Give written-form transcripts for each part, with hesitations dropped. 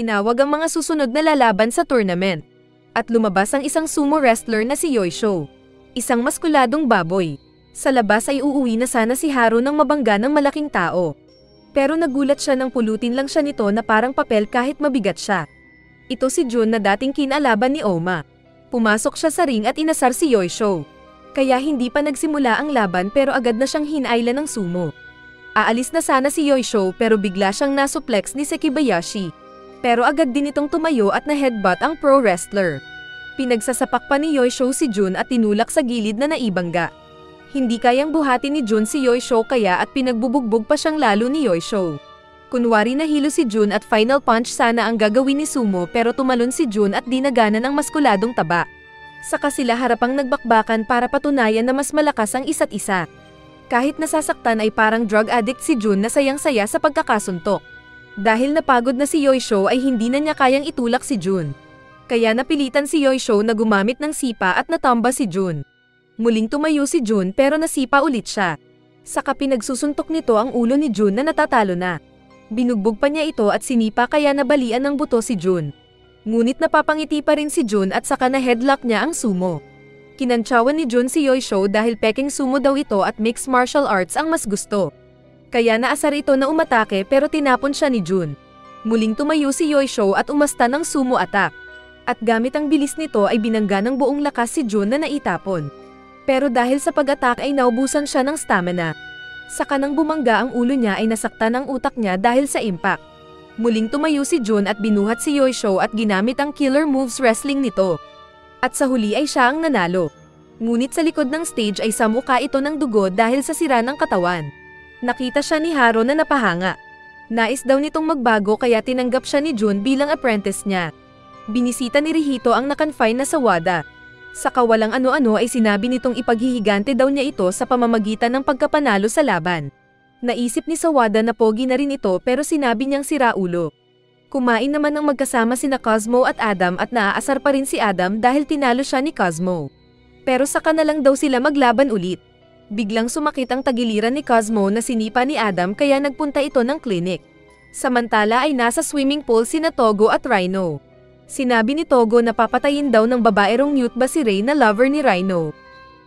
tinawag ang mga susunod na lalaban sa tournament. At lumabas ang isang sumo wrestler na si Yoisho. Isang maskuladong baboy. Sa labas ay uuwi na sana si Haru nang mabangga ng malaking tao. Pero nagulat siya nang pulutin lang siya nito na parang papel kahit mabigat siya. Ito si Jun na dating kinalaban ni Oma. Pumasok siya sa ring at inasar si Yoisho. Kaya hindi pa nagsimula ang laban pero agad na siyang hinailan ng sumo. Aalis na sana si Yoisho pero bigla siyang nasuplex ni Sekibayashi. Pero agad din itong tumayo at na-headbutt ang pro wrestler. Pinagsasapak pa ni Yoisho si Jun at tinulak sa gilid na naibangga. Hindi kayang buhatin ni Jun si Yoisho kaya at pinagbubugbog pa siyang lalo ni Yoisho. Kunwari nahilo si Jun at final punch sana ang gagawin ni Sumo pero tumalon si Jun at dinaganan ang maskuladong taba. Saka sila harapang nagbakbakan para patunayan na mas malakas ang isa't isa. Kahit nasasaktan ay parang drug addict si Jun na sayang-saya sa pagkakasuntok. Dahil napagod na si Yoisho ay hindi na niya kayang itulak si Jun. Kaya napilitan si Yoisho na gumamit ng sipa at natamba si Jun. Muling tumayo si Jun pero nasipa ulit siya. Saka pinagsusuntok nito ang ulo ni Jun na natatalo na. Binugbog pa niya ito at sinipa kaya nabalian ng buto si Jun. Ngunit napapangiti pa rin si Jun at saka na headlock niya ang sumo. Kinantsawan ni Jun si Yoisho dahil peking sumo daw ito at mixed martial arts ang mas gusto. Kaya naasar ito na umatake pero tinapon siya ni Jun. Muling tumayo si Yoisho at umasta ng sumo attack. At gamit ang bilis nito ay binangga ng buong lakas si Jun na naitapon. Pero dahil sa pag-attack ay naubusan siya ng stamina. Saka nang bumangga ang ulo niya ay nasaktan ang utak niya dahil sa impact. Muling tumayo si Jun at binuhat si Yoisho at ginamit ang killer moves wrestling nito. At sa huli ay siya ang nanalo. Ngunit sa likod ng stage ay samuka ito ng dugo dahil sa sira ng katawan. Nakita siya ni Haru na napahanga. Nais daw nitong magbago kaya tinanggap siya ni Jun bilang apprentice niya. Binisita ni Rihito ang nakonfine na sa WADA. Sa kawalang ano-ano ay sinabi nitong ipaghihigante daw niya ito sa pamamagitan ng pagkapanalo sa laban. Naisip ni Sawada na pogi na rin ito pero sinabi niyang sira ulo. Kumain naman ng magkasama sina Cosmo at Adam at naaasar pa rin si Adam dahil tinalo siya ni Cosmo. Pero saka na lang daw sila maglaban ulit. Biglang sumakit ang tagiliran ni Cosmo na sinipa ni Adam kaya nagpunta ito ng clinic. Samantala ay nasa swimming pool sina Togo at Rhino. Sinabi ni Togo na papatayin daw ng babaerong mute ba si Ray na lover ni Rhino.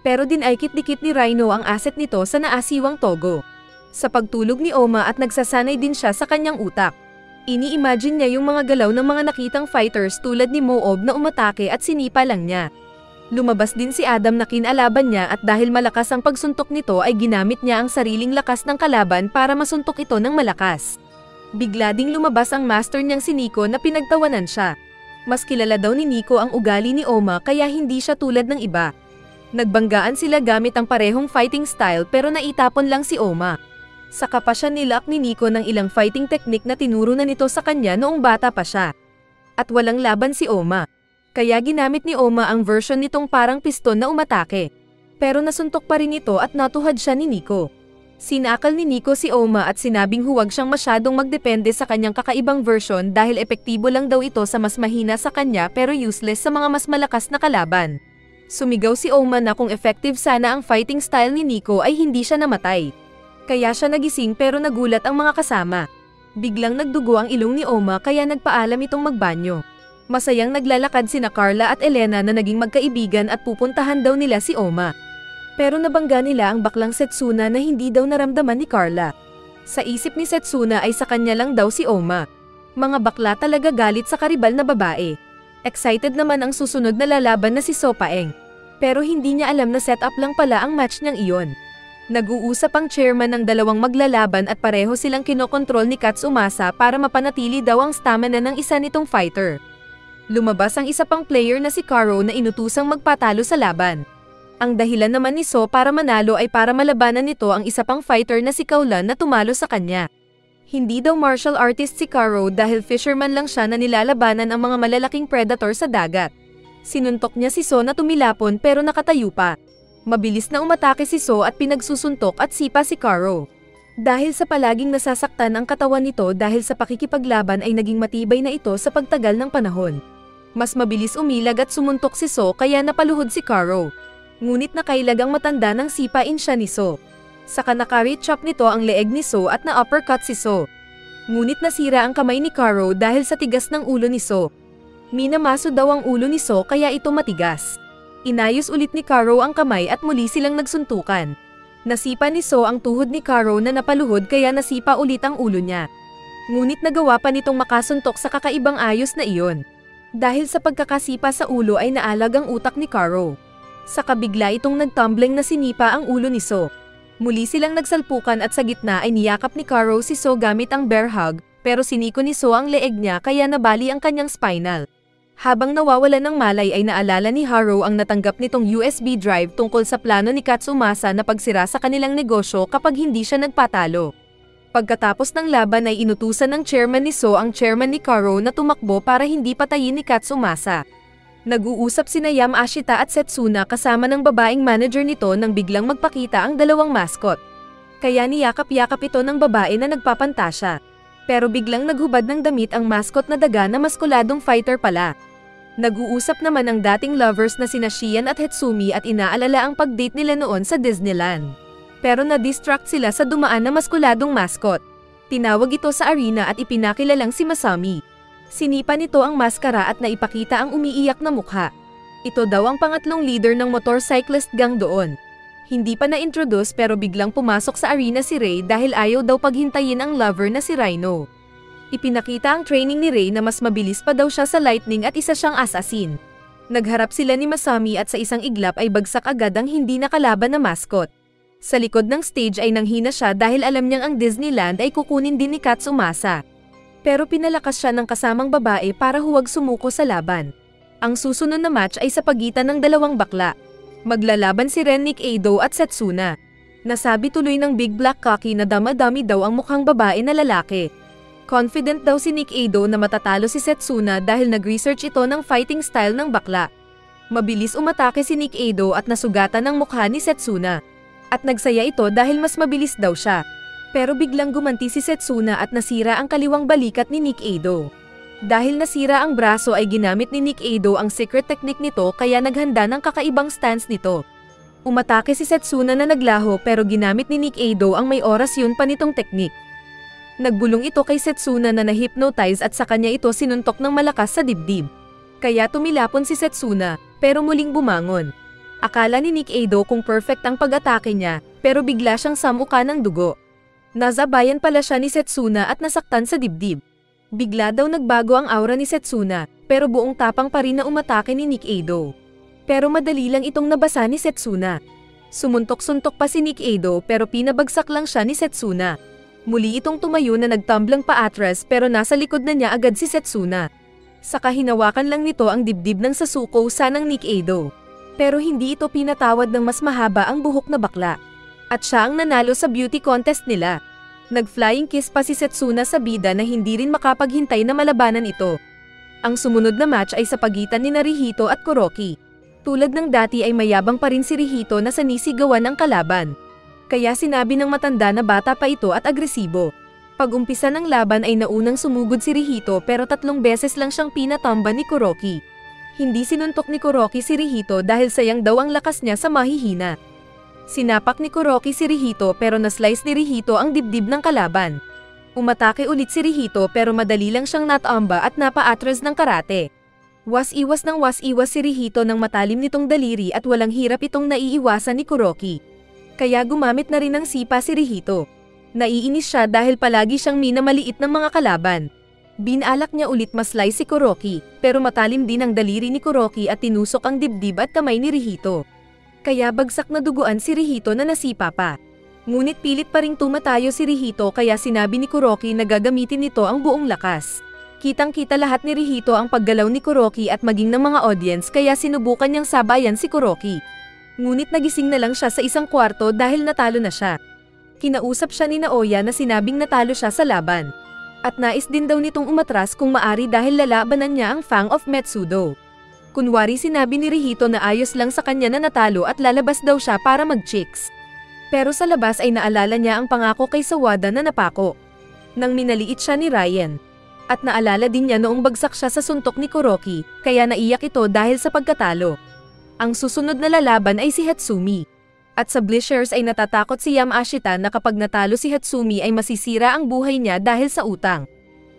Pero dinaykit-dikit ni Rhino ang asset nito sa naasiwang Togo. Sa pagtulog ni Oma at nagsasanay din siya sa kanyang utak. Ini-imagine niya yung mga galaw ng mga nakitang fighters tulad ni Moob na umatake at sinipa lang niya. Lumabas din si Adam na kinalaban niya at dahil malakas ang pagsuntok nito ay ginamit niya ang sariling lakas ng kalaban para masuntok ito ng malakas. Bigla ding lumabas ang master niyang si Nico na pinagtawanan siya. Mas kilala daw ni Nico ang ugali ni Oma kaya hindi siya tulad ng iba. Nagbanggaan sila gamit ang parehong fighting style pero naitapon lang si Oma. Saka pa siya nilak ni Nico ng ilang fighting technique na tinuro na nito sa kanya noong bata pa siya. At walang laban si Oma. Kaya ginamit ni Oma ang version nitong parang piston na umatake. Pero nasuntok pa rin ito at natuhad siya ni Nico. Sinakal ni Nico si Oma at sinabing huwag siyang masyadong magdepende sa kanyang kakaibang version dahil epektibo lang daw ito sa mas mahina sa kanya pero useless sa mga mas malakas na kalaban. Sumigaw si Oma na kung effective sana ang fighting style ni Nico ay hindi siya namatay. Kaya siya nagising pero nagulat ang mga kasama. Biglang nagdugo ang ilong ni Oma kaya nagpaalam itong magbanyo. Masayang naglalakad sina Carla at Elena na naging magkaibigan at pupuntahan daw nila si Oma. Pero nabangga nila ang baklang Setsuna na hindi daw naramdaman ni Carla. Sa isip ni Setsuna ay sa kanya lang daw si Oma. Mga bakla talaga galit sa karibal na babae. Excited naman ang susunod na lalaban na si Sopaeng. Pero hindi niya alam na setup lang pala ang match niyang iyon. Nag-uusap ang chairman ng dalawang maglalaban at pareho silang kinokontrol ni Katsumasa para mapanatili daw ang stamina ng isa nitong fighter. Lumabas ang isa pang player na si Karo na inutusang magpatalo sa laban. Ang dahilan naman ni So para manalo ay para malabanan nito ang isa pang fighter na si Kaulan na tumalo sa kanya. Hindi daw martial artist si Karo dahil fisherman lang siya na nilalabanan ang mga malalaking predator sa dagat. Sinuntok niya si So na tumilapon pero nakatayo pa. Mabilis na umatake si So at pinagsusuntok at sipa si Karo. Dahil sa palaging nasasaktan ang katawan nito dahil sa pakikipaglaban ay naging matibay na ito sa pagtagal ng panahon. Mas mabilis umilag at sumuntok si So kaya napaluhod si Karo. Ngunit nakailag ang matanda ng sipain siya ni So. Saka naka-reach up nito ang leeg ni So at na-uppercut si So. Ngunit nasira ang kamay ni Karo dahil sa tigas ng ulo ni So. Minamaso daw ang ulo ni So kaya ito matigas. Inayos ulit ni Karo ang kamay at muli silang nagsuntukan. Nasipa ni So ang tuhod ni Karo na napaluhod kaya nasipa ulit ang ulo niya. Ngunit nagawa pa nitong makasuntok sa kakaibang ayos na iyon. Dahil sa pagkakasipa sa ulo ay naalag ang utak ni Karo. Sa kabigla itong nagtumbling na sinipa ang ulo ni So. Muli silang nagsalpukan at sa gitna ay niyakap ni Karo si So gamit ang bear hug, pero siniko ni So ang leeg niya kaya nabali ang kanyang spinal. Habang nawawalan ng malay ay naalala ni Haru ang natanggap nitong USB drive tungkol sa plano ni Katsumasa na pagsira sa kanilang negosyo kapag hindi siya nagpatalo. Pagkatapos ng laban ay inutusan ng chairman ni So ang chairman ni Karo na tumakbo para hindi patayin ni Katsumasa. Nag-uusap sina Yamashita at Setsuna kasama ng babaeng manager nito nang biglang magpakita ang dalawang mascot. Kaya niyakap-yakap ito ng babae na nagpapantasya. Pero biglang naghubad ng damit ang mascot na daga na maskuladong fighter pala. Nag-uusap naman ang dating lovers na sina Shian at Hetsumi at inaalala ang pag-date nila noon sa Disneyland. Pero na-distract sila sa dumaan na maskuladong mascot. Tinawag ito sa arena at ipinakilalang si Masami. Sinipa nito ang maskara at naipakita ang umiiyak na mukha. Ito daw ang pangatlong leader ng motorcyclist gang doon. Hindi pa na-introduce pero biglang pumasok sa arena si Ray dahil ayaw daw paghintayin ang lover na si Rhino. Ipinakita ang training ni Ray na mas mabilis pa daw siya sa lightning at isa siyang assassin. Nagharap sila ni Masami at sa isang iglap ay bagsak agad ang hindi nakalaban na mascot. Sa likod ng stage ay nanghina siya dahil alam niyang ang Disneyland ay kukunin din ni Katsumasa. Pero pinalakas siya ng kasamang babae para huwag sumuko sa laban. Ang susunod na match ay sa pagitan ng dalawang bakla. Maglalaban si Ren, Nick Ado at Setsuna. Nasabi tuloy ng Big Black Cocky na dama-dami daw ang mukhang babae na lalaki. Confident daw si Nick Ado na matatalo si Setsuna dahil nag-research ito ng fighting style ng bakla. Mabilis umatake si Nick Ado at nasugatan ang mukha ni Setsuna. At nagsaya ito dahil mas mabilis daw siya. Pero biglang gumanti si Setsuna at nasira ang kaliwang balikat ni Nick Ado. Dahil nasira ang braso ay ginamit ni Nick Ado ang secret technique nito kaya naghanda ng kakaibang stance nito. Umatake si Setsuna na naglaho pero ginamit ni Nick Ado ang may oras yun pa nitong technique. Nagbulong ito kay Setsuna na na-hypnotize at sa kanya ito sinuntok ng malakas sa dibdib. Kaya tumilapon si Setsuna pero muling bumangon. Akala ni Nick Ado kung perfect ang pag-atake niya, pero bigla siyang samuka ng dugo. Nazabayan pala siya ni Setsuna at nasaktan sa dibdib. Bigla daw nagbago ang aura ni Setsuna, pero buong tapang pa rin na umatake ni Nick Ado. Pero madali lang itong nabasa ni Setsuna. Sumuntok-suntok pa si Nick Ado pero pinabagsak lang siya ni Setsuna. Muli itong tumayo na nagtumblang paatras pero nasa likod na niya agad si Setsuna. Saka hinawakan lang nito ang dibdib ng Sasuko sanang Nick Ado. Pero hindi ito pinatawad ng mas mahaba ang buhok na bakla. At siya ang nanalo sa beauty contest nila. Nag-flying kiss pa si Setsuna sa bida na hindi rin makapaghintay na malabanan ito. Ang sumunod na match ay sa pagitan ni Rihito at Kuroki. Tulad ng dati ay mayabang pa rin si Rihito na sanisigawan ang kalaban. Kaya sinabi ng matanda na bata pa ito at agresibo. Pag-umpisa ng laban ay naunang sumugod si Rihito pero 3 beses lang siyang pinatamba ni Kuroki. Hindi sinuntok ni Kuroki si Rihito dahil sayang daw ang lakas niya sa mahihina. Sinapak ni Kuroki si Rihito pero na-slice ni Rihito ang dibdib ng kalaban. Umatake ulit si Rihito pero madali lang siyang natamba at napaatras ng karate. Was-iwas si Rihito ng matalim nitong daliri at walang hirap itong naiiwasan ni Kuroki. Kaya gumamit na rin ng sipa si Rihito. Naiinis siya dahil palagi siyang minamaliit ng mga kalaban. Binalak niya ulit maslice si Kuroki, pero matalim din ang daliri ni Kuroki at tinusok ang dibdib at kamay ni Rihito. Kaya bagsak na duguan si Rihito na nasipa pa. Ngunit pilit pa ring tumatayo si Rihito kaya sinabi ni Kuroki na gagamitin nito ang buong lakas. Kitang-kita lahat ni Rihito ang paggalaw ni Kuroki at maging ng mga audience kaya sinubukan niyang sabayan si Kuroki. Ngunit nagising na lang siya sa isang kwarto dahil natalo na siya. Kinausap siya ni Naoya na sinabing natalo siya sa laban. At nais din daw nitong umatras kung maari dahil lalabanan niya ang Fang of Metsudo. Kunwari sinabi ni Rihito na ayos lang sa kanya na natalo at lalabas daw siya para mag-chicks. Pero sa labas ay naalala niya ang pangako kay Sawada na napako. Nang minaliit siya ni Ryan. At naalala din niya noong bagsak siya sa suntok ni Kuroki, kaya naiyak ito dahil sa pagkatalo. Ang susunod na lalaban ay si Hatsumi. At sa Blissers ay natatakot si Yamashita na kapag natalo si Hatsumi ay masisira ang buhay niya dahil sa utang.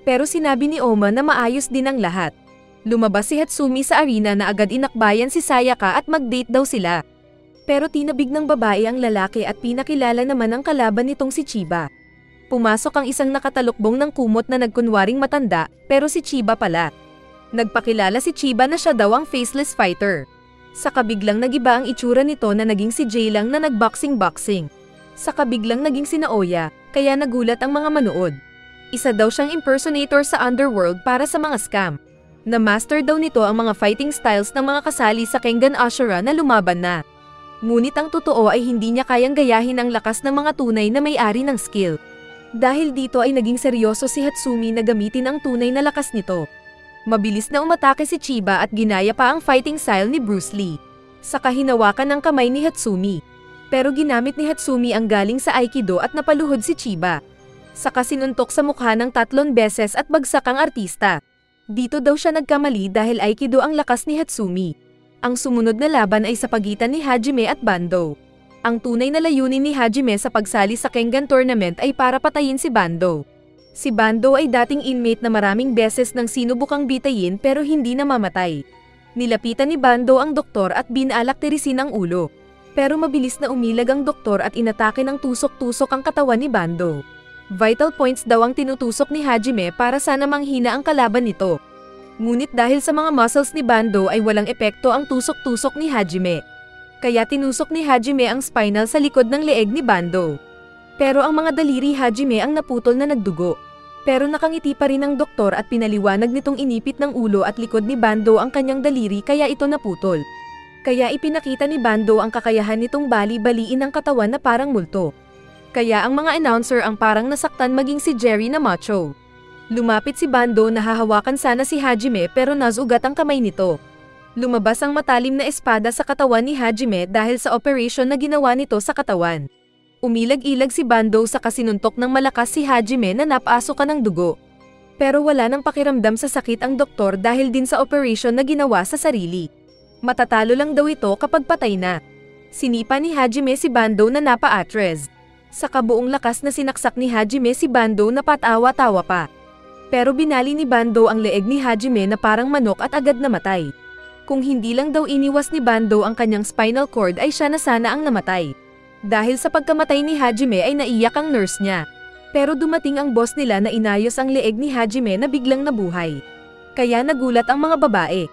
Pero sinabi ni Oma na maayos din ang lahat. Lumabas si Hatsumi sa arena na agad inakbayan si Sayaka at mag-date daw sila. Pero tinabig ng babae ang lalaki at pinakilala naman ang kalaban nitong si Chiba. Pumasok ang isang nakatalukbong ng kumot na nagkunwaring matanda, pero si Chiba pala. Nagpakilala si Chiba na siya daw ang faceless fighter. Saka biglang nagiba ang itsura nito na naging si Jay lang na nagboxing-boxing. Saka biglang naging si Naoya, kaya nagulat ang mga manood. Isa daw siyang impersonator sa underworld para sa mga scam. Na-master daw nito ang mga fighting styles ng mga kasali sa Kengan Ashura na lumaban na. Ngunit ang totoo ay hindi niya kayang gayahin ang lakas ng mga tunay na may-ari ng skill. Dahil dito ay naging seryoso si Hatsumi na gamitin ang tunay na lakas nito. Mabilis na umatake si Chiba at ginaya pa ang fighting style ni Bruce Lee. Saka hinawakan ng kamay ni Hatsumi. Pero ginamit ni Hatsumi ang galing sa Aikido at napaluhod si Chiba. Saka sinuntok sa mukha ng 3 beses at bagsak ang artista. Dito daw siya nagkamali dahil Aikido ang lakas ni Hatsumi. Ang sumunod na laban ay sa pagitan ni Hajime at Bando. Ang tunay na layunin ni Hajime sa pagsali sa Kengan Tournament ay para patayin si Bando. Si Bando ay dating inmate na maraming beses nang sinubukang bitayin pero hindi namamatay. Nilapitan ni Bando ang doktor at binalakterisin ang ulo. Pero mabilis na umilag ang doktor at inatake ng tusok-tusok ang katawan ni Bando. Vital points daw ang tinutusok ni Hajime para sana manghina ang kalaban nito. Ngunit dahil sa mga muscles ni Bando ay walang epekto ang tusok-tusok ni Hajime. Kaya tinusok ni Hajime ang spinal sa likod ng leeg ni Bando. Pero ang mga daliri Hajime ang naputol na nagdugo. Pero nakangiti pa rin ang doktor at pinaliwanag nitong inipit ng ulo at likod ni Bando ang kanyang daliri kaya ito naputol. Kaya ipinakita ni Bando ang kakayahan nitong bali-baliin ang katawan na parang multo. Kaya ang mga announcer ang parang nasaktan maging si Jerry na macho. Lumapit si Bando na hahawakan sana si Hajime pero nasugat ang kamay nito. Lumabas ang matalim na espada sa katawan ni Hajime dahil sa operation na ginawa nito sa katawan. Umilag-ilag si Bando sa kasinuntok ng malakas si Hajime na napasukan ng dugo. Pero wala nang pakiramdam sa sakit ang doktor dahil din sa operation na ginawa sa sarili. Matatalo lang daw ito kapag patay na. Sinipa ni Hajime si Bando na napa-atres. Sa kabuong lakas na sinaksak ni Hajime si Bando na patawa-tawa pa. Pero binali ni Bando ang leeg ni Hajime na parang manok at agad namatay. Kung hindi lang daw iniwas ni Bando ang kanyang spinal cord ay siya na sana ang namatay. Dahil sa pagkamatay ni Hajime ay naiyak ang nurse niya. Pero dumating ang boss nila na inayos ang leeg ni Hajime na biglang nabuhay. Kaya nagulat ang mga babae.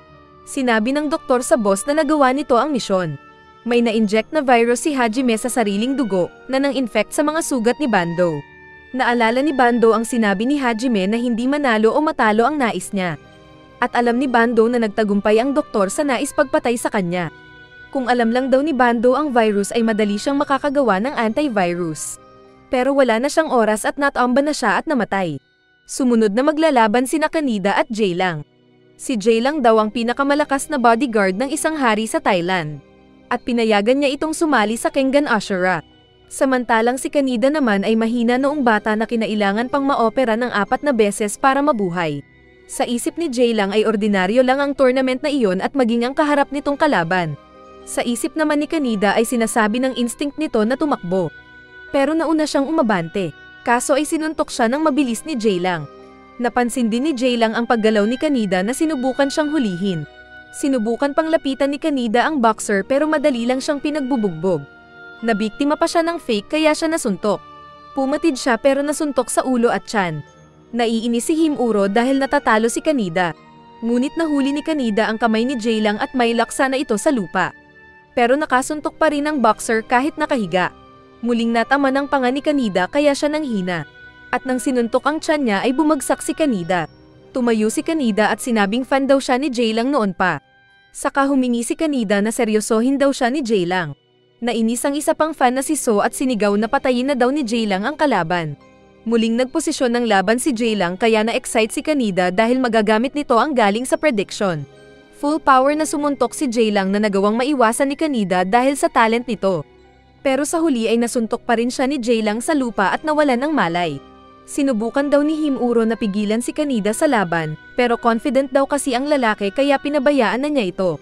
Sinabi ng doktor sa boss na nagawa nito ang misyon. May na-inject na virus si Hajime sa sariling dugo na nang-infect sa mga sugat ni Bando. Naalala ni Bando ang sinabi ni Hajime na hindi manalo o matalo ang nais niya. At alam ni Bando na nagtagumpay ang doktor sa nais pagpatay sa kanya. Kung alam lang daw ni Bando ang virus ay madali siyang makakagawa ng antivirus. Pero wala na siyang oras at natamba na siya at namatay. Sumunod na maglalaban sina Kaneda at Jay Lang. Si Jay Lang daw ang pinakamalakas na bodyguard ng isang hari sa Thailand. At pinayagan niya itong sumali sa Kengan Ashura. Samantalang si Kaneda naman ay mahina noong bata na kinailangan pang maopera ng 4 na beses para mabuhay. Sa isip ni Jay Lang ay ordinaryo lang ang tournament na iyon at maging ang kaharap nitong kalaban. Sa isip naman ni Kaneda ay sinasabi ng instinct nito na tumakbo. Pero nauna siyang umabante, kaso ay sinuntok siya ng mabilis ni Jay Lang. Napansin din ni Jay Lang ang paggalaw ni Kaneda na sinubukan siyang hulihin. Sinubukan pang lapitan ni Kaneda ang boxer pero madali lang siyang pinagbubugbog. Nabiktima pa siya ng fake kaya siya nasuntok. Pumatid siya pero nasuntok sa ulo at tiyan. Naiinis si Himuro dahil natatalo si Kaneda. Ngunit nahuli ni Kaneda ang kamay ni Jay Lang at may laksa na ito sa lupa. Pero nakasuntok pa rin ang boxer kahit nakahiga. Muling natama ng panga ni Kaneda kaya siya nanghina. At nang sinuntok ang tiyan niya ay bumagsak si Kaneda. Tumayo si Kaneda at sinabing fan daw siya ni Jay Lang noon pa. Saka humingi si Kaneda na seryosohin daw siya ni Jay Lang. Nainis ang isa pang fan na si So at sinigaw na patayin na daw ni Jay Lang ang kalaban. Muling nagposisyon ng laban si Jay Lang kaya na-excite si Kaneda dahil magagamit nito ang galing sa prediction. Full power na sumuntok si Jay Lang na nagawang maiwasan ni Kaneda dahil sa talent nito. Pero sa huli ay nasuntok pa rin siya ni Jay Lang sa lupa at nawalan ng malay. Sinubukan daw ni Himuro na pigilan si Kaneda sa laban, pero confident daw kasi ang lalaki kaya pinabayaan na niya ito.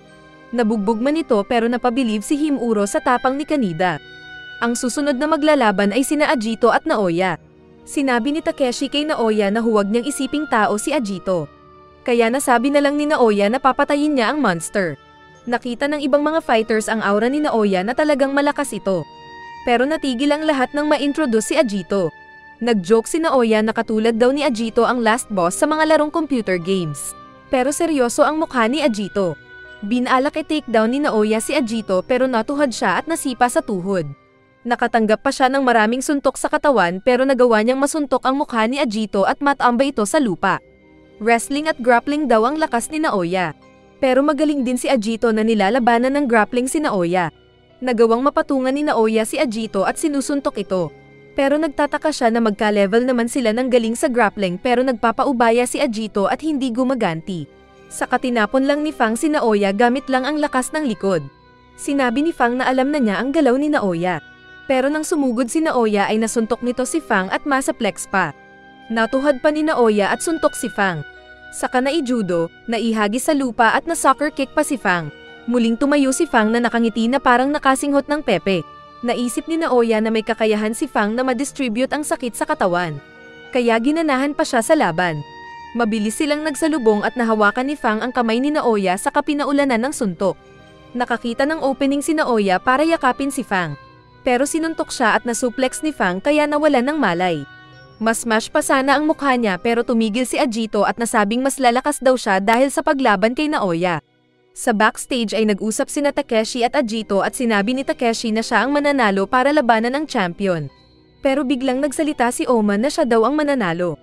Nabugbog man ito pero napabilib si Himuro sa tapang ni Kaneda. Ang susunod na maglalaban ay sina Agito at Naoya. Sinabi ni Takeshi kay Naoya na huwag niyang isiping tao si Agito. Kaya nasabi na lang ni Naoya na papatayin niya ang monster. Nakita ng ibang mga fighters ang aura ni Naoya na talagang malakas ito. Pero natigil ang lahat nang ma-introduce si Agito. Nag-joke si Naoya na katulad daw ni Agito ang last boss sa mga larong computer games. Pero seryoso ang mukha ni Agito. Binalak i-takedown ni Naoya si Agito pero natuhad siya at nasipa sa tuhod. Nakatanggap pa siya ng maraming suntok sa katawan pero nagawa niyang masuntok ang mukha ni Agito at matamba ito sa lupa. Wrestling at grappling daw ang lakas ni Naoya. Pero magaling din si Agito na nilalabanan ng grappling si Naoya. Nagawang mapatungan ni Naoya si Agito at sinusuntok ito. Pero nagtataka siya na magka-level naman sila ng galing sa grappling pero nagpapaubaya si Agito at hindi gumaganti. Saka tinapon lang ni Fang si Naoya gamit lang ang lakas ng likod. Sinabi ni Fang na alam na niya ang galaw ni Naoya. Pero nang sumugod si Naoya ay nasuntok nito si Fang at masaplex pa. Natuhad pa ni Naoya at suntok si Fang. Saka nai-judo, naihagis sa lupa at na-soccer kick pa si Fang. Muling tumayo si Fang na nakangiti na parang nakasinghot ng pepe. Naisip ni Naoya na may kakayahan si Fang na ma-distribute ang sakit sa katawan. Kaya ginanahan pa siya sa laban. Mabilis silang nagsalubong at nahawakan ni Fang ang kamay ni Naoya sa kapinaulanan ng suntok. Nakakita ng opening si Naoya para yakapin si Fang. Pero sinuntok siya at nasuplex ni Fang kaya nawalan ng malay. Mas smash pa sana ang mukha niya pero tumigil si Agito at nasabing mas lalakas daw siya dahil sa paglaban kay Naoya. Sa backstage ay nag-usap sina Takeshi at Agito at sinabi ni Takeshi na siya ang mananalo para labanan ang champion. Pero biglang nagsalita si Oma na siya daw ang mananalo.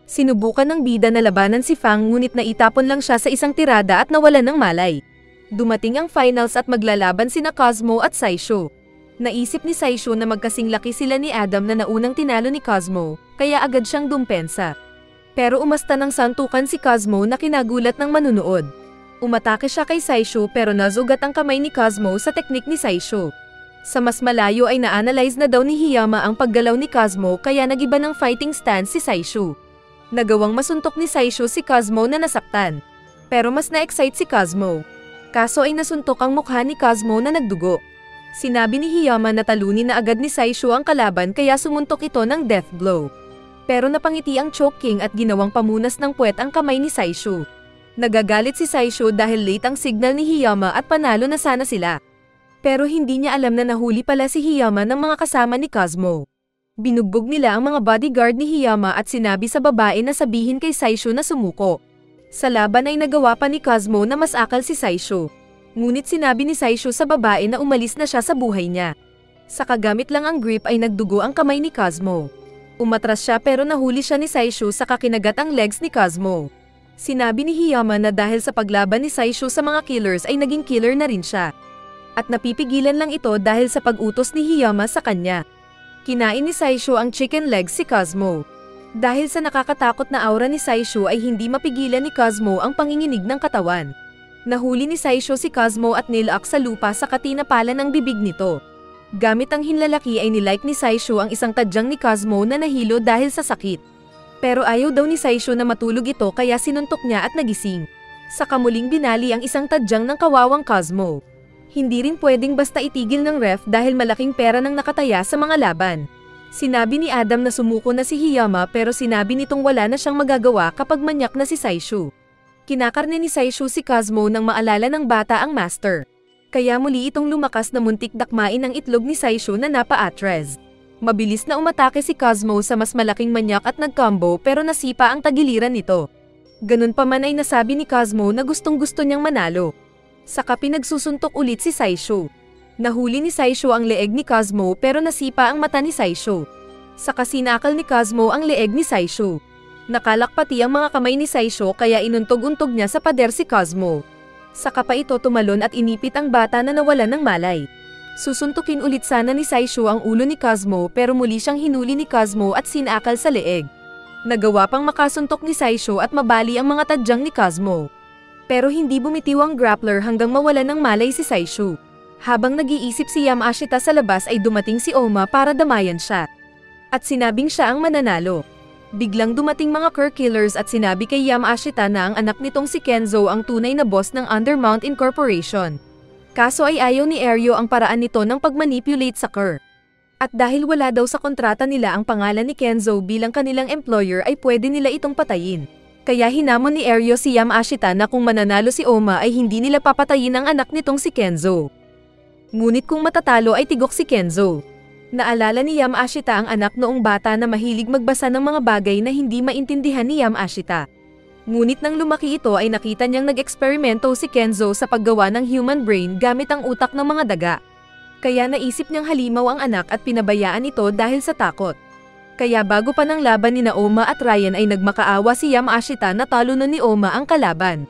Sinubukan ng bida na labanan si Fang ngunit naitapon lang siya sa isang tirada at nawalan ng malay. Dumating ang finals at maglalaban sina Cosmo at Saisho. Naisip ni Saisho na magkasing laki sila ni Adam na naunang tinalo ni Cosmo, kaya agad siyang dumpensa. Pero umasta ng santukan si Cosmo na kinagulat ng manunood. Umatake siya kay Saisho pero nazugat ang kamay ni Cosmo sa teknik ni Saisho. Sa mas malayo ay na-analyze na daw ni Hiyama ang paggalaw ni Cosmo kaya nagiba ng fighting stance si Saisho. Nagawang masuntok ni Saisho si Cosmo na nasaktan. Pero mas na-excite si Cosmo. Kaso ay nasuntok ang mukha ni Cosmo na nagdugo. Sinabi ni Hiyama na talunin na agad ni Saisho ang kalaban kaya sumuntok ito ng death blow. Pero napangiti ang Choke King at ginawang pamunas ng puwet ang kamay ni Saisho. Nagagalit si Saisho dahil late ang signal ni Hiyama at panalo na sana sila. Pero hindi niya alam na nahuli pala si Hiyama ng mga kasama ni Cosmo. Binugbog nila ang mga bodyguard ni Hiyama at sinabi sa babae na sabihin kay Saisho na sumuko. Sa laban ay nagawa pa ni Cosmo na masakal si Saisho. Ngunit sinabi ni Saisho sa babae na umalis na siya sa buhay niya. Sa kagamit lang ang grip ay nagdugo ang kamay ni Cosmo. Umatras siya pero nahuli siya ni Saisho sa kakinagat ang legs ni Cosmo. Sinabi ni Hiyama na dahil sa paglaban ni Saisho sa mga killers ay naging killer na rin siya. At napipigilan lang ito dahil sa pag-utos ni Hiyama sa kanya. Kinain ni Saisho ang chicken legs si Cosmo. Dahil sa nakakatakot na aura ni Saisho ay hindi mapigilan ni Cosmo ang panginginig ng katawan. Nahuli ni Saisho si Cosmo at nilak sa lupa sa katinapalan ng bibig nito. Gamit ang hinlalaki ay nilike ni Saisho ang isang tadyang ni Cosmo na nahilo dahil sa sakit. Pero ayaw daw ni Saisho na matulog ito kaya sinuntok niya at nagising. Saka muling binali ang isang tadyang ng kawawang Cosmo. Hindi rin pwedeng basta itigil ng ref dahil malaking pera nang nakataya sa mga laban. Sinabi ni Adam na sumuko na si Hiyama pero sinabi nitong wala na siyang magagawa kapag manyak na si Saisho. Kinakarne ni Saisho si Cosmo nang maalala ng bata ang master. Kaya muli itong lumakas na muntik dakmain ang itlog ni Saisho na napa-atres. Mabilis na umatake si Cosmo sa mas malaking manyak at nag-combo pero nasipa ang tagiliran nito. Ganun pa man ay nasabi ni Cosmo na gustong-gusto niyang manalo. Saka pinagsusuntok ulit si Saisho. Nahuli ni Saisho ang leeg ni Cosmo pero nasipa ang mata ni Saisho. Saka sinakal ni Cosmo ang leeg ni Saisho. Nakalak pati ang mga kamay ni Saisho kaya inuntog-untog niya sa pader si Cosmo. Saka pa ito tumalon at inipit ang bata na nawalan ng malay. Susuntukin ulit sana ni Saisho ang ulo ni Cosmo pero muli siyang hinuli ni Cosmo at sinakal sa leeg. Nagawa pang makasuntok ni Saisho at mabali ang mga tadyang ni Cosmo. Pero hindi bumitiw ang grappler hanggang mawalan ng malay si Saisho. Habang nag-iisip si Yamashita sa labas ay dumating si Oma para damayan siya. At sinabing siya ang mananalo. Biglang dumating mga Ker-killers at sinabi kay Yamashita na ang anak nitong si Kenzo ang tunay na boss ng Undermount Incorporation. Kaso ay ayaw ni Eryo ang paraan nito ng pagmanipulate sa Kerr. At dahil wala daw sa kontrata nila ang pangalan ni Kenzo bilang kanilang employer ay pwede nila itong patayin. Kaya hinamon ni Eryo si Yamashita na kung mananalo si Oma ay hindi nila papatayin ang anak nitong si Kenzo. Ngunit kung matatalo ay tigok si Kenzo. Naalala ni Yamashita ang anak noong bata na mahilig magbasa ng mga bagay na hindi maintindihan ni Yamashita. Ngunit nang lumaki ito ay nakita niyang nag-eksperimento si Kenzo sa paggawa ng human brain gamit ang utak ng mga daga. Kaya naisip niyang halimaw ang anak at pinabayaan ito dahil sa takot. Kaya bago pa ng laban ni Oma at Ryan ay nagmakaawa si Yamashita na talunan ni Oma ang kalaban.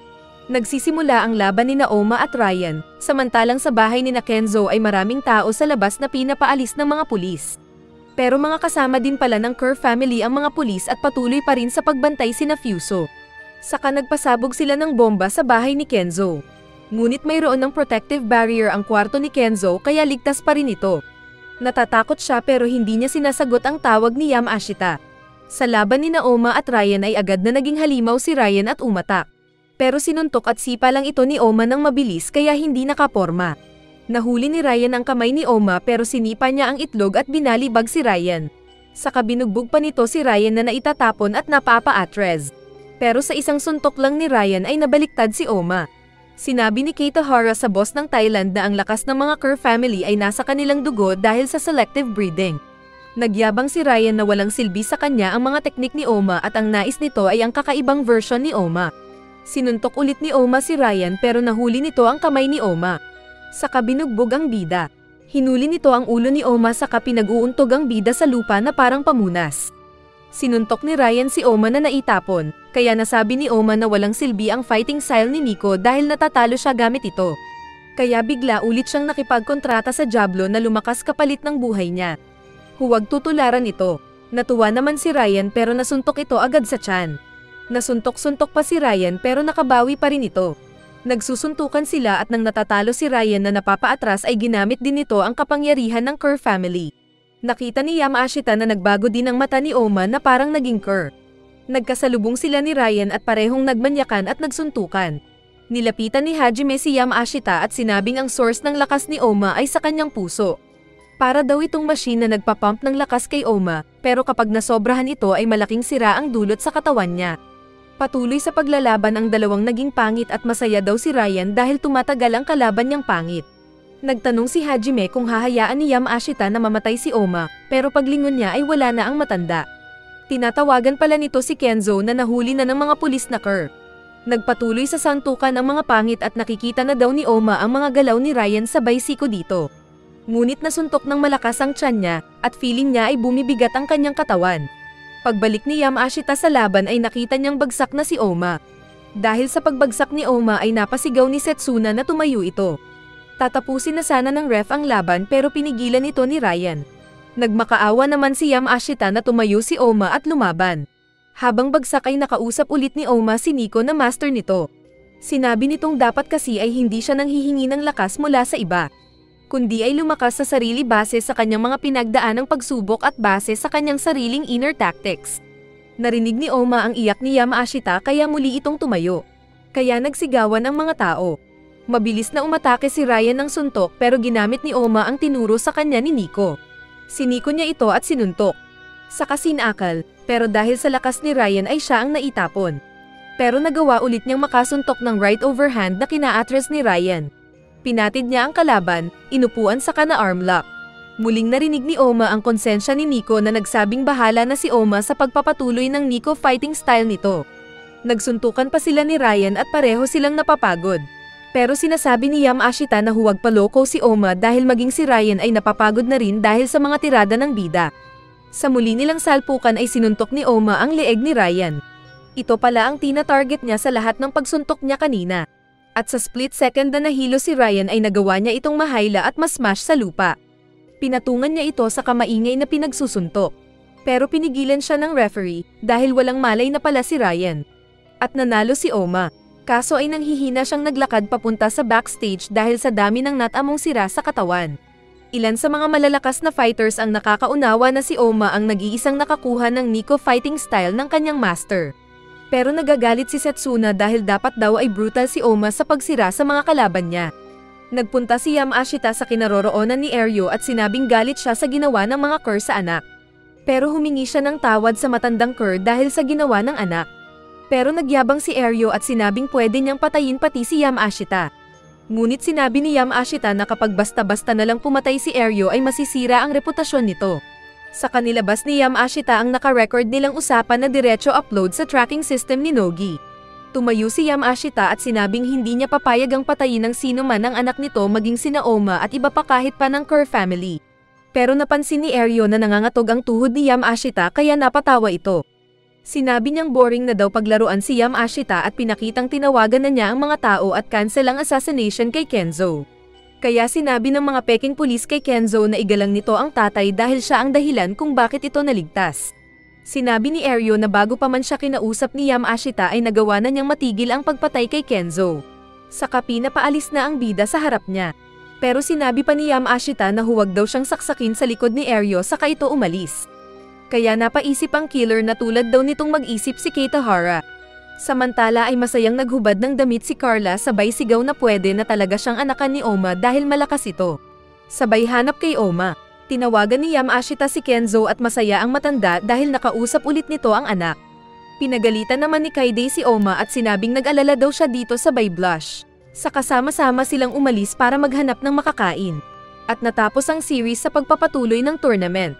Nagsisimula ang laban ni Oma at Ryan, samantalang sa bahay ni Kenzo ay maraming tao sa labas na pinapaalis ng mga pulis. Pero mga kasama din pala ng Kerr family ang mga pulis at patuloy pa rin sa pagbantay sina Fuso. Saka nagpasabog sila ng bomba sa bahay ni Kenzo. Ngunit mayroon ng protective barrier ang kwarto ni Kenzo kaya ligtas pa rin ito. Natatakot siya pero hindi niya sinasagot ang tawag ni Yamashita. Sa laban ni Oma at Ryan ay agad na naging halimaw si Ryan at umatak. Pero sinuntok at sipa lang ito ni Oma ng mabilis kaya hindi nakaporma. Nahuli ni Ryan ang kamay ni Oma pero sinipa niya ang itlog at binalibag si Ryan. Saka binugbog pa nito si Ryan na naitatapon at napapa-atres. Pero sa isang suntok lang ni Ryan ay nabaliktad si Oma. Sinabi ni Keitahara sa boss ng Thailand na ang lakas ng mga Kerr family ay nasa kanilang dugo dahil sa selective breeding. Nagyabang si Ryan na walang silbi sa kanya ang mga teknik ni Oma at ang nais nito ay ang kakaibang version ni Oma. Sinuntok ulit ni Oma si Ryan pero nahuli nito ang kamay ni Oma. Saka binugbog ang bida. Hinuli nito ang ulo ni Oma saka pinag-uuntog ang bida sa lupa na parang pamunas. Sinuntok ni Ryan si Oma na naitapon, kaya nasabi ni Oma na walang silbi ang fighting style ni Nico dahil natatalo siya gamit ito. Kaya bigla ulit siyang nakipagkontrata sa Diablo na lumakas kapalit ng buhay niya. Huwag tutularan ito. Natuwa naman si Ryan pero nasuntok ito agad sa tiyan. Nasuntok-suntok pa si Ryan pero nakabawi pa rin ito. Nagsusuntukan sila at nang natatalo si Ryan na napapaatras ay ginamit din nito ang kapangyarihan ng Kerr family. Nakita ni Yamashita na nagbago din ang mata ni Oma na parang naging Kerr. Nagkasalubong sila ni Ryan at parehong nagmanyakan at nagsuntukan. Nilapitan ni Hajime si Yamashita at sinabing ang source ng lakas ni Oma ay sa kanyang puso. Para daw itong machine na nagpapump ng lakas kay Oma, pero kapag nasobrahan ito ay malaking sira ang dulot sa katawan niya. Patuloy sa paglalaban ang dalawang naging pangit at masaya daw si Ryan dahil tumatagal ang kalaban niyang pangit. Nagtanong si Hajime kung hahayaan ni Yamashita na mamatay si Oma, pero paglingon niya ay wala na ang matanda. Tinatawagan pala nito si Kenzo na nahuli na ng mga pulis na Kerr. Nagpatuloy sa santukan ang mga pangit at nakikita na daw ni Oma ang mga galaw ni Ryan sabay siko dito. Ngunit nasuntok ng malakas ang tiyan niya at feeling niya ay bumibigat ang kanyang katawan. Pagbalik ni Yamashita sa laban ay nakita niyang bagsak na si Oma. Dahil sa pagbagsak ni Oma ay napasigaw ni Setsuna na tumayo ito. Tatapusin na sana ng ref ang laban pero pinigilan ito ni Ryan. Nagmakaawa naman si Yamashita na tumayo si Oma at lumaban. Habang bagsak ay nakausap ulit ni Oma si Nico na master nito. Sinabi nitong dapat kasi ay hindi siya nanghihingi ng lakas mula sa iba, kundi ay lumakas sa sarili base sa kanyang mga pinagdaanang pagsubok at base sa kanyang sariling inner tactics. Narinig ni Oma ang iyak ni Yamashita kaya muli itong tumayo. Kaya nagsigawan ang mga tao. Mabilis na umatake si Ryan ng suntok pero ginamit ni Oma ang tinuro sa kanya ni Nico. Siniko niya ito at sinuntok. Saka sinakal, pero dahil sa lakas ni Ryan ay siya ang naitapon. Pero nagawa ulit niyang makasuntok ng right overhand na kina-atres ni Ryan. Pinatid niya ang kalaban, inupuan saka na arm lock. Muling narinig ni Oma ang konsensya ni Nico na nagsabing bahala na si Oma sa pagpapatuloy ng Nico fighting style nito. Nagsuntukan pa sila ni Ryan at pareho silang napapagod. Pero sinasabi ni Yamashita na huwag paloko si Oma dahil maging si Ryan ay napapagod na rin dahil sa mga tirada ng bida. Sa muli nilang salpukan ay sinuntok ni Oma ang leeg ni Ryan. Ito pala ang tina-target niya sa lahat ng pagsuntok niya kanina. At sa split second na nahilo si Ryan ay nagawa niya itong mahayla at masmash sa lupa. Pinatungan niya ito sa kamaingay na pinagsusuntok. Pero pinigilan siya ng referee dahil walang malay na pala si Ryan. At nanalo si Oma. Kaso ay nanghihina siyang naglakad papunta sa backstage dahil sa dami ng natamong sira sa katawan. Ilan sa mga malalakas na fighters ang nakakaunawa na si Oma ang nag-iisang nakakuha ng Nico fighting style ng kanyang master. Pero nagagalit si Setsuna dahil dapat daw ay brutal si Oma sa pagsira sa mga kalaban niya. Nagpunta si Yamashita sa kinaroroonan ni Eryo at sinabing galit siya sa ginawa ng mga Kerr sa anak. Pero humingi siya ng tawad sa matandang Kerr dahil sa ginawa ng anak. Pero nagyabang si Eryo at sinabing pwede niyang patayin pati si Yamashita. Ngunit sinabi ni Yamashita na kapag basta-basta na lang pumatay si Eryo ay masisira ang reputasyon nito. Sa kanilabas ni Yamashita ang naka-record nilang usapan na diretso upload sa tracking system ni Nogi. Tumayo si Yamashita at sinabing hindi niya papayag ang patayin ng sino man ang anak nito maging sina Oma at iba pa kahit pa ng Kerr family. Pero napansin ni Eryo na nangangatog ang tuhod ni Yamashita kaya napatawa ito. Sinabi niyang boring na daw paglaruan si Yamashita at pinakitang tinawagan na niya ang mga tao at cancel ang assassination kay Kenzo. Kaya sinabi ng mga peking pulis kay Kenzo na igalang nito ang tatay dahil siya ang dahilan kung bakit ito naligtas. Sinabi ni Eryo na bago pa man siya kinausap ni Yamashita ay nagawa na niyang matigil ang pagpatay kay Kenzo. Sa kapi napaalis na ang bida sa harap niya. Pero sinabi pa ni Yamashita na huwag daw siyang saksakin sa likod ni Eryo saka ito umalis. Kaya napaisip ang killer na tulad daw nitong mag-isip si Keitahara. Samantala ay masayang naghubad ng damit si Carla sabay sigaw na pwede na talaga siyang anakan ni Oma dahil malakas ito. Sabay hanap kay Oma. Tinawagan ni Yamashita si Kenzo at masaya ang matanda dahil nakausap ulit nito ang anak. Pinagalitan naman ni Kaide si Oma at sinabing nag-alala daw siya dito sabay blush. Sa kasama-sama silang umalis para maghanap ng makakain. At natapos ang series sa pagpapatuloy ng tournament.